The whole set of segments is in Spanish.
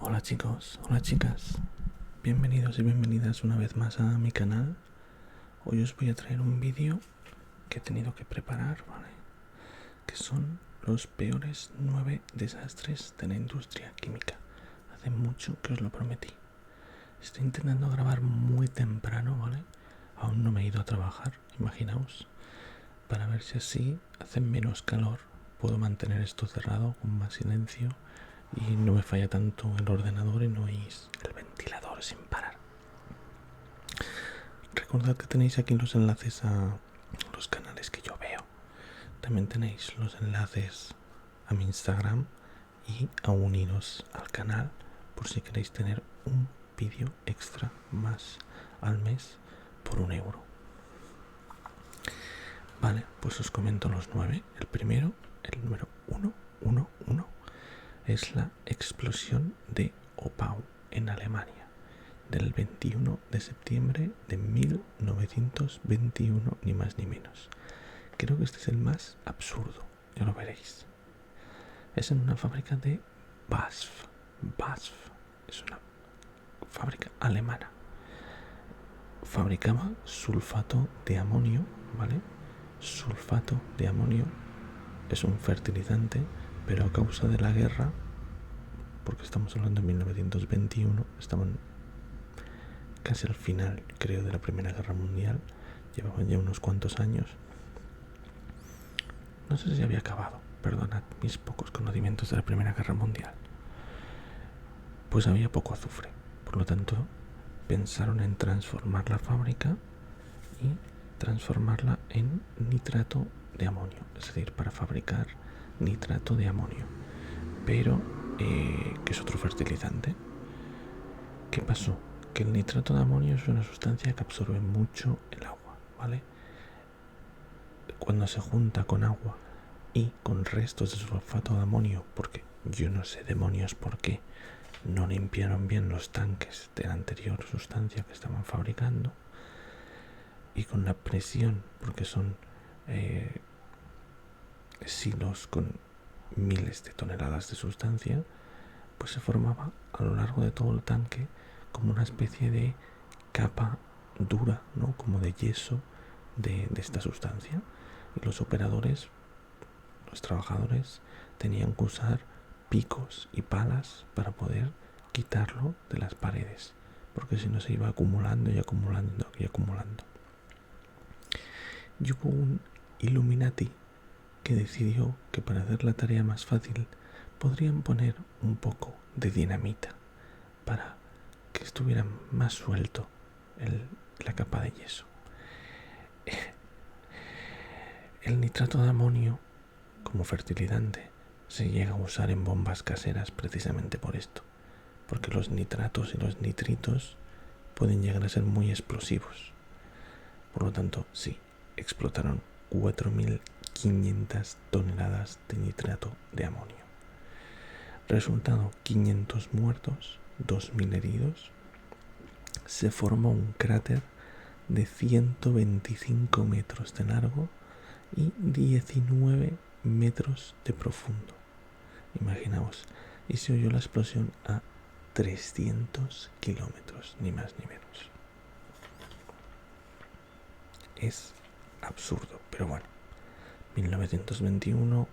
Hola chicos, hola chicas, bienvenidos y bienvenidas una vez más a mi canal. Hoy os voy a traer un vídeo que he tenido que preparar, ¿vale? Que son los peores 9 desastres de la industria química. Hace mucho que os lo prometí. Estoy intentando grabar muy temprano, ¿vale? Aún no me he ido a trabajar, imaginaos, para ver si así hace menos calor, puedo mantener esto cerrado con más silencio y no me falla tanto el ordenador y no oís el ventilador sin parar. Recordad que tenéis aquí los enlaces a los canales que yo veo. También tenéis los enlaces a mi Instagram y a uniros al canal por si queréis tener un vídeo extra más al mes por €1. Vale, pues os comento los 9. El primero, el número 111, es la explosión de Opau en Alemania del 21 de septiembre de 1921, ni más ni menos. Creo que este es el más absurdo, ya lo veréis. Es en una fábrica de BASF. BASF es una fábrica alemana. Fabricaba sulfato de amonio, ¿vale? Sulfato de amonio es un fertilizante, pero a causa de la guerra, porque estamos hablando de 1921, estaban casi al final, creo, de la Primera Guerra Mundial, llevaban ya unos cuantos años. No sé si había acabado, perdonad mis pocos conocimientos de la Primera Guerra Mundial. Pues había poco azufre, por lo tanto pensaron en transformar la fábrica y transformarla en nitrato de amonio, es decir, para fabricar nitrato de amonio, pero que es otro fertilizante. ¿Qué pasó? Que el nitrato de amonio es una sustancia que absorbe mucho el agua, ¿vale? Cuando se junta con agua y con restos de sulfato de amonio, porque yo no sé demonios por qué no limpiaron bien los tanques de la anterior sustancia que estaban fabricando, y con la presión, porque son silos con miles de toneladas de sustancia, pues se formaba a lo largo de todo el tanque como una especie de capa dura, ¿no? Como de yeso de esta sustancia. Y los operadores, los trabajadores, tenían que usar picos y palas para poder quitarlo de las paredes, porque si no se iba acumulando y acumulando y acumulando. Y hubo un Illuminati que decidió que para hacer la tarea más fácil podrían poner un poco de dinamita para que estuviera más suelto la capa de yeso. El nitrato de amonio como fertilizante se llega a usar en bombas caseras precisamente por esto, porque los nitratos y los nitritos pueden llegar a ser muy explosivos. Por lo tanto, sí, explotaron 4.500 toneladas de nitrato de amonio. Resultado, 500 muertos, 2.000 heridos. Se formó un cráter de 125 metros de largo y 19 metros de profundo. Imaginaos, y se oyó la explosión a 300 kilómetros, ni más ni menos. Es absurdo, pero bueno. 1921,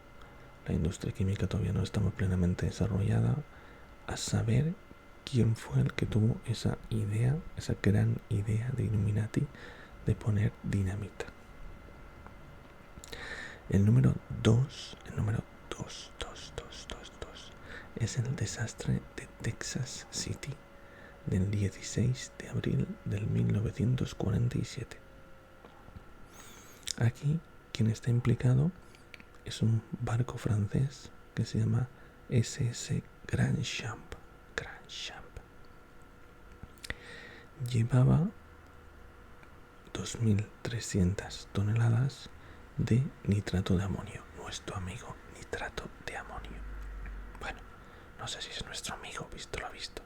la industria química todavía no estaba plenamente desarrollada. A saber quién fue el que tuvo esa idea, esa gran idea de Illuminati de poner dinamita. El número 2, es el desastre de Texas City del 16 de abril del 1947. Aquí quien está implicado es un barco francés que se llama SS Grand Champ. Llevaba 2.300 toneladas de nitrato de amonio, nuestro amigo nitrato de amonio. Bueno, no sé si es nuestro amigo, visto lo visto.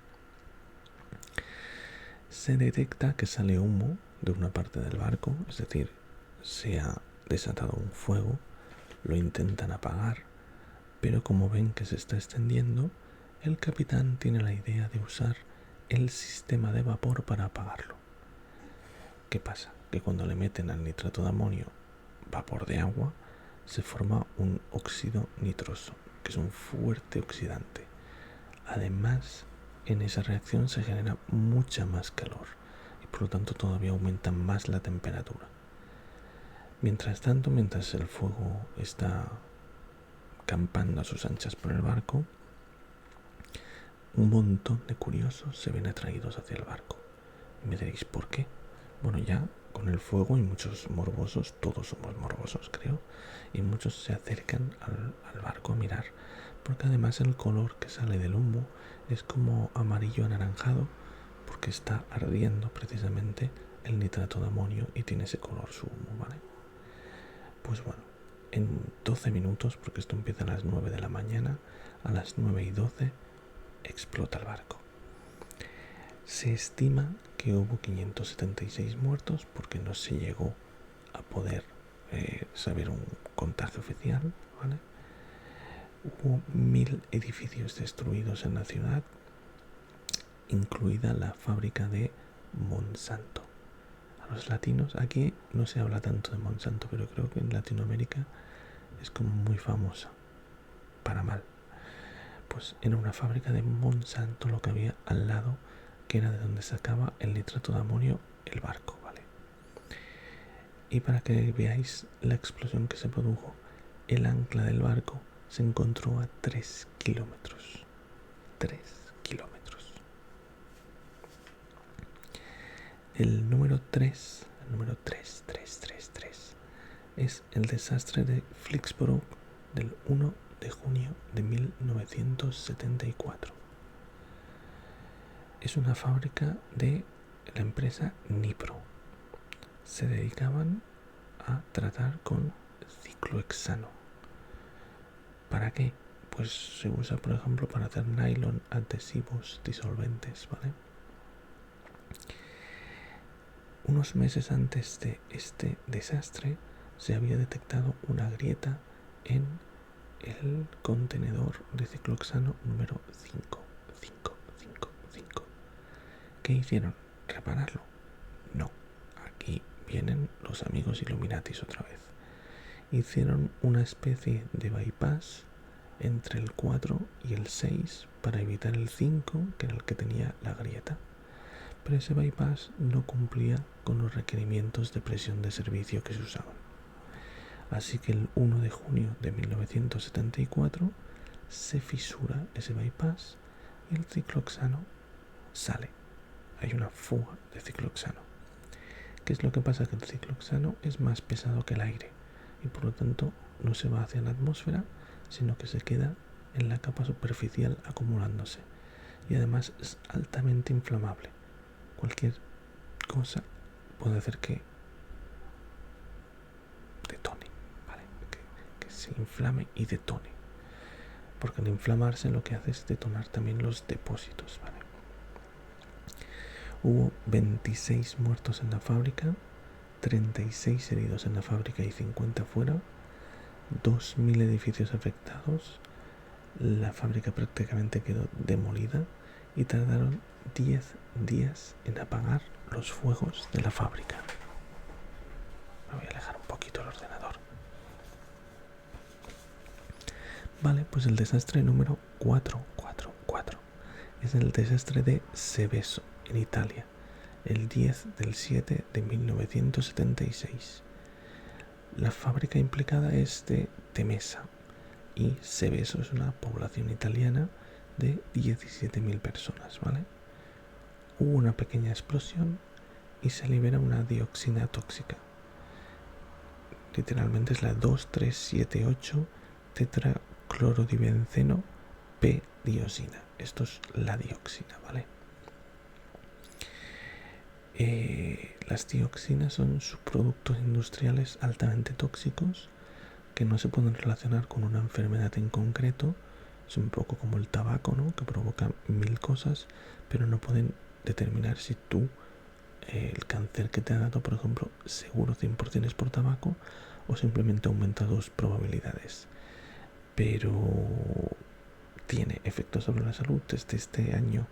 Se detecta que sale humo de una parte del barco, es decir, se ha desatado un fuego, lo intentan apagar, pero como ven que se está extendiendo, el capitán tiene la idea de usar el sistema de vapor para apagarlo. ¿Qué pasa? Que cuando le meten al nitrato de amonio vapor de agua, se forma un óxido nitroso, que es un fuerte oxidante. Además, en esa reacción se genera mucha más calor y por lo tanto todavía aumenta más la temperatura. Mientras tanto, mientras el fuego está campando a sus anchas por el barco, un montón de curiosos se ven atraídos hacia el barco. Y me diréis, ¿por qué? Bueno, ya con el fuego hay muchos morbosos, todos somos morbosos creo, y muchos se acercan al barco a mirar, porque además el color que sale del humo es como amarillo anaranjado, porque está ardiendo precisamente el nitrato de amonio y tiene ese color su humo, ¿vale? Pues bueno, en 12 minutos, porque esto empieza a las 9 de la mañana, a las 9:12 explota el barco. Se estima que hubo 576 muertos porque no se llegó a poder saber un contagio oficial, ¿vale? Hubo 1000 edificios destruidos en la ciudad, incluida la fábrica de Monsanto. A los latinos, aquí no se habla tanto de Monsanto, pero creo que en Latinoamérica es como muy famosa, para mal. Pues era una fábrica de Monsanto lo que había al lado, que era de donde sacaba el nitrato de amonio el barco, ¿vale? Y para que veáis la explosión que se produjo, el ancla del barco se encontró a 3 kilómetros. 3 kilómetros. El número 3, es el desastre de Flixborough del 1 de junio de 1974. Es una fábrica de la empresa Nipro. Se dedicaban a tratar con ciclohexano. ¿Para qué? Pues se usa, por ejemplo, para hacer nylon, adhesivos, disolventes, ¿vale? Unos meses antes de este desastre se había detectado una grieta en el contenedor de ciclohexano número 5. ¿Qué hicieron? ¿Repararlo? No. Aquí vienen los amigos Illuminatis otra vez. Hicieron una especie de bypass entre el 4 y el 6 para evitar el 5, que era el que tenía la grieta. Pero ese bypass no cumplía con los requerimientos de presión de servicio que se usaban. Así que el 1 de junio de 1974 se fisura ese bypass y el ciclohexano sale. Hay una fuga de ciclohexano. ¿Qué es lo que pasa? Que el ciclohexano es más pesado que el aire y por lo tanto no se va hacia la atmósfera, sino que se queda en la capa superficial acumulándose. Y además es altamente inflamable. Cualquier cosa puede hacer que detone, ¿vale? Que se inflame y detone. Porque al inflamarse lo que hace es detonar también los depósitos, ¿vale? Hubo 26 muertos en la fábrica, 36 heridos en la fábrica y 50 fuera, 2000 edificios afectados, la fábrica prácticamente quedó demolida y tardaron 10 días en apagar los fuegos de la fábrica. Me voy a alejar un poquito el ordenador. Vale, pues el desastre número 4 es el desastre de Seveso, en Italia, el 10/7 de 1976. La fábrica implicada es de Temesa y Seveso es una población italiana de 17.000 personas, ¿vale? Hubo una pequeña explosión y se libera una dioxina tóxica. Literalmente es la 2378 tetraclorodibenceno P-diosina. Esto es la dioxina, ¿vale? Las dioxinas son subproductos industriales altamente tóxicos que no se pueden relacionar con una enfermedad en concreto. Es un poco como el tabaco, ¿no? Que provoca 1000 cosas, pero no pueden determinar si tú el cáncer que te ha dado, por ejemplo, seguro 100% es por tabaco o simplemente aumenta 2 probabilidades. Pero tiene efectos sobre la salud. Desde este año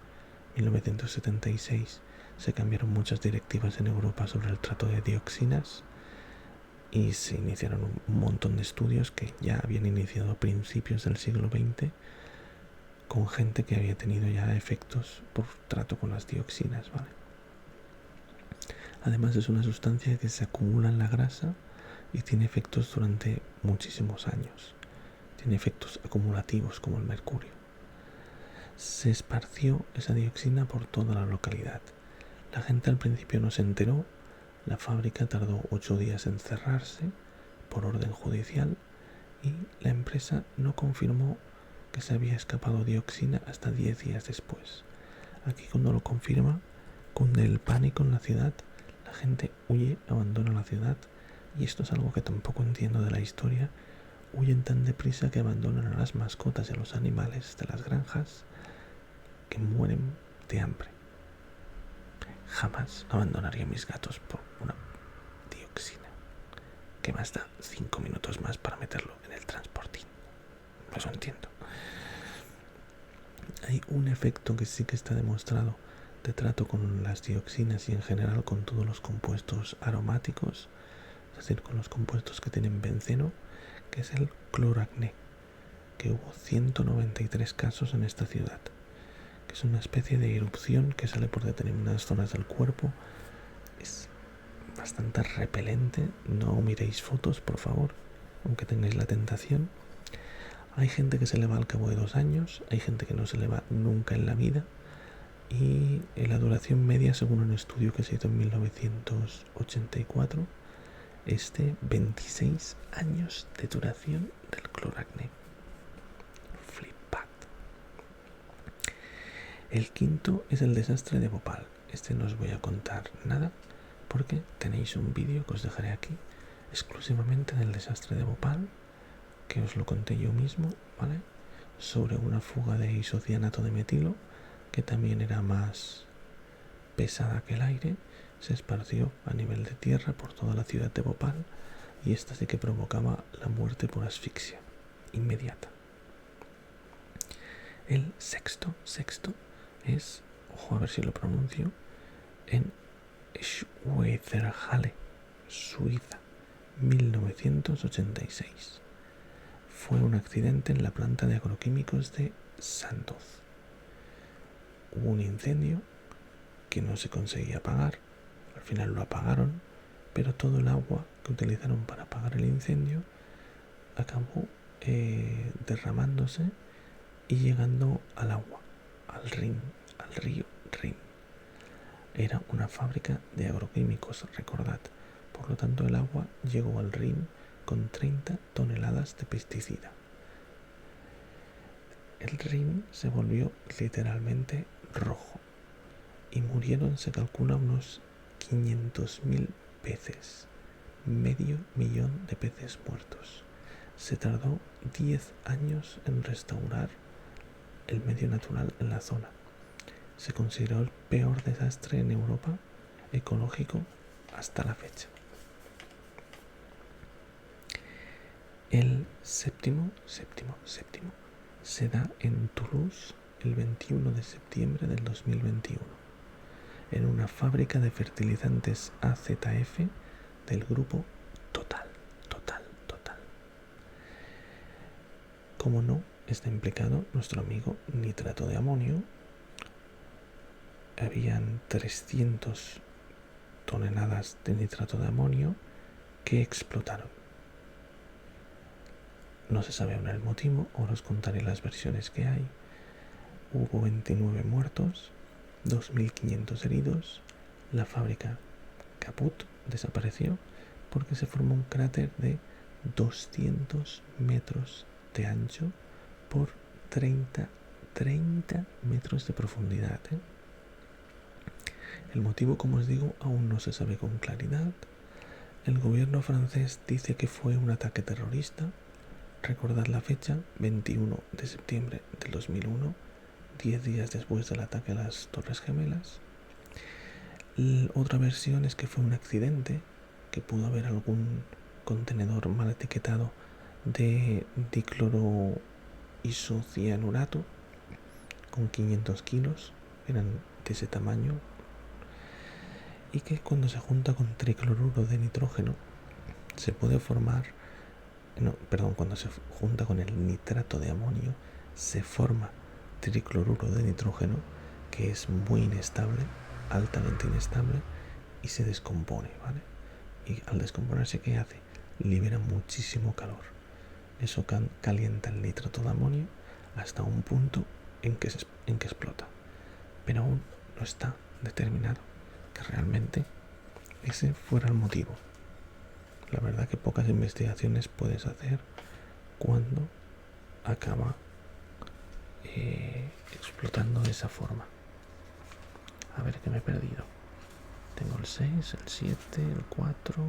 1976 se cambiaron muchas directivas en Europa sobre el trato de dioxinas y se iniciaron un montón de estudios que ya habían iniciado a principios del siglo XX con gente que había tenido ya efectos por trato con las dioxinas, ¿vale? Además es una sustancia que se acumula en la grasa y tiene efectos durante muchísimos años. Tiene efectos acumulativos como el mercurio. Se esparció esa dioxina por toda la localidad. La gente al principio no se enteró. La fábrica tardó 8 días en cerrarse por orden judicial y la empresa no confirmó que se había escapado dioxina hasta 10 días después. Aquí cuando lo confirma, cunde el pánico en la ciudad, la gente huye, abandona la ciudad, y esto es algo que tampoco entiendo de la historia. Huyen tan deprisa que abandonan a las mascotas y a los animales de las granjas que mueren de hambre. Jamás abandonaría mis gatos por una dioxina. ¿Qué más da 5 minutos más para meterlo en el transportín? Eso entiendo. Hay un efecto que sí que está demostrado de trato con las dioxinas y en general con todos los compuestos aromáticos, es decir, con los compuestos que tienen benceno, que es el cloracné, que hubo 193 casos en esta ciudad, que es una especie de erupción que sale por determinadas zonas del cuerpo. Es bastante repelente, no miréis fotos, por favor, aunque tengáis la tentación. Hay gente que se le va al cabo de 2 años, hay gente que no se le va nunca en la vida, y la duración media, según un estudio que se hizo en 1984, es de 26 años de duración del cloracné. Flipad. El quinto es el desastre de Bhopal. Este no os voy a contar nada porque tenéis un vídeo que os dejaré aquí exclusivamente del desastre de Bhopal, que os lo conté yo mismo, ¿vale? Sobre una fuga de isocianato de metilo que también era más pesada que el aire. Se esparció a nivel de tierra por toda la ciudad de Bhopal y esta sí que provocaba la muerte por asfixia inmediata. El sexto es, ojo a ver si lo pronuncio, en Schweizerhalle, Suiza, 1986. Fue un accidente en la planta de agroquímicos de Sandoz. Hubo un incendio que no se conseguía apagar. Al final lo apagaron, pero todo el agua que utilizaron para apagar el incendio acabó derramándose y llegando al agua, al río Rin. Era una fábrica de agroquímicos, recordad. Por lo tanto, el agua llegó al Rin con 30 toneladas de pesticida. El Rin se volvió literalmente rojo y murieron, se calcula, unos 500.000 peces, medio millón de peces muertos. Se tardó 10 años en restaurar el medio natural en la zona. Se consideró el peor desastre en Europa ecológico hasta la fecha. El séptimo se da en Toulouse el 21 de septiembre del 2021, en una fábrica de fertilizantes AZF del grupo Total. Como no, está implicado nuestro amigo nitrato de amonio. Habían 300 toneladas de nitrato de amonio que explotaron. No se sabe aún el motivo, ahora os contaré las versiones que hay. Hubo 29 muertos, 2.500 heridos, la fábrica caput, desapareció porque se formó un cráter de 200 metros de ancho por 30 metros de profundidad. El motivo, como os digo, aún no se sabe con claridad. El gobierno francés dice que fue un ataque terrorista. Recordad la fecha, 21 de septiembre del 2001, 10 días después del ataque a las Torres Gemelas. Otra versión es que fue un accidente, que pudo haber algún contenedor mal etiquetado de isocianurato con 500 kilos, eran de ese tamaño, y que cuando se junta con tricloruro de nitrógeno se puede formar, cuando se junta con el nitrato de amonio se forma tricloruro de nitrógeno, que es muy inestable, altamente inestable, y se descompone, ¿vale? Y al descomponerse, ¿qué hace? Libera muchísimo calor. Eso calienta el nitrato de amonio hasta un punto en que explota. Pero aún no está determinado que realmente ese fuera el motivo. La verdad que pocas investigaciones puedes hacer cuando acaba explotando de esa forma. A ver, que me he perdido. Tengo el 6, el 7, el 4,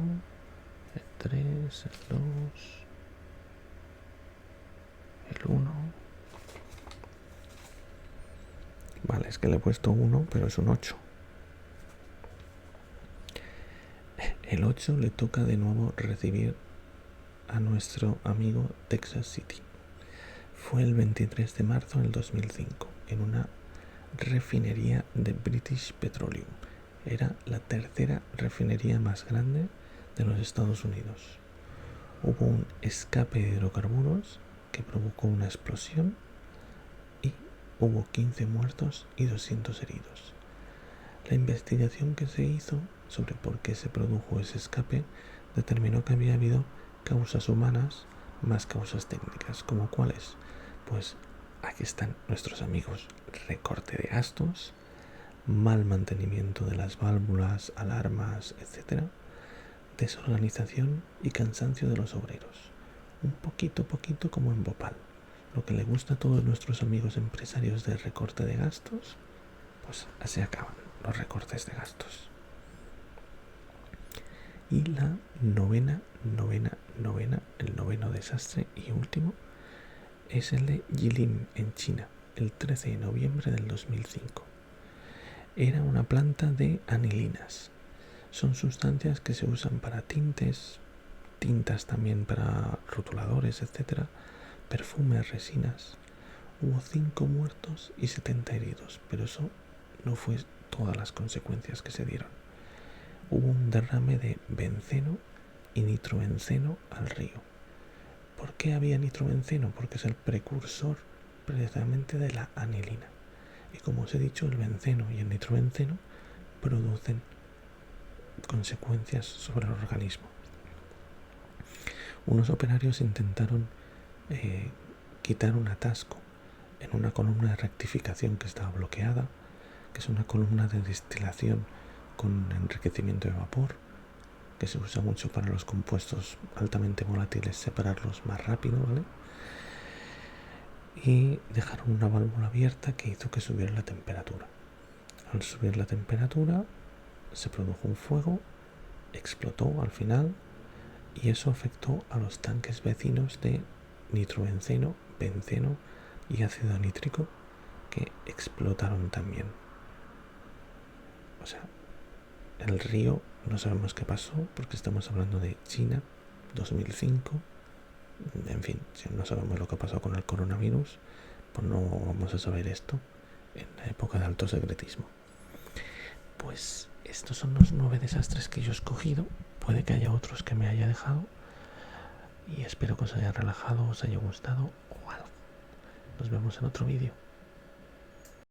el 3, el 2, el 1. Vale, es que le he puesto 1, pero es un 8. El 8 le toca de nuevo recibir a nuestro amigo Texas City. Fue el 23 de marzo del 2005 en una refinería de British Petroleum. Era la tercera refinería más grande de los Estados Unidos. Hubo un escape de hidrocarburos que provocó una explosión y hubo 15 muertos y 200 heridos. La investigación que se hizo sobre por qué se produjo ese escape determinó que había habido causas humanas más causas técnicas. ¿Como cuáles? Pues aquí están nuestros amigos: recorte de gastos, mal mantenimiento de las válvulas, alarmas, etc., desorganización y cansancio de los obreros. Un poquito como en Bhopal. Lo que le gusta a todos nuestros amigos empresarios de recorte de gastos, pues así acaban los recortes de gastos. Y la el noveno desastre y último, es el de Jilin, en China, el 13 de noviembre del 2005. Era una planta de anilinas. Son sustancias que se usan para tintas también para rotuladores, etc., perfumes, resinas. Hubo 5 muertos y 70 heridos, pero eso no fue todas las consecuencias que se dieron. Hubo un derrame de benceno y nitrobenceno al río. ¿Por qué había nitrobenceno? Porque es el precursor precisamente de la anilina. Y como os he dicho, el benceno y el nitrobenceno producen consecuencias sobre el organismo. Unos operarios intentaron quitar un atasco en una columna de rectificación que estaba bloqueada, que es una columna de destilación con enriquecimiento de vapor, que se usa mucho para los compuestos altamente volátiles, separarlos más rápido, ¿vale? Y dejaron una válvula abierta que hizo que subiera la temperatura. Al subir la temperatura se produjo un fuego, explotó al final, y eso afectó a los tanques vecinos de nitrobenceno, benceno y ácido nítrico, que explotaron también. O sea, el río no sabemos qué pasó, porque estamos hablando de China, 2005. En fin, si no sabemos lo que ha pasado con el coronavirus, pues no vamos a saber esto en la época de alto secretismo. Pues estos son los 9 desastres que yo he escogido. Puede que haya otros que me haya dejado, y espero que os haya relajado, os haya gustado o algo. Nos vemos en otro vídeo.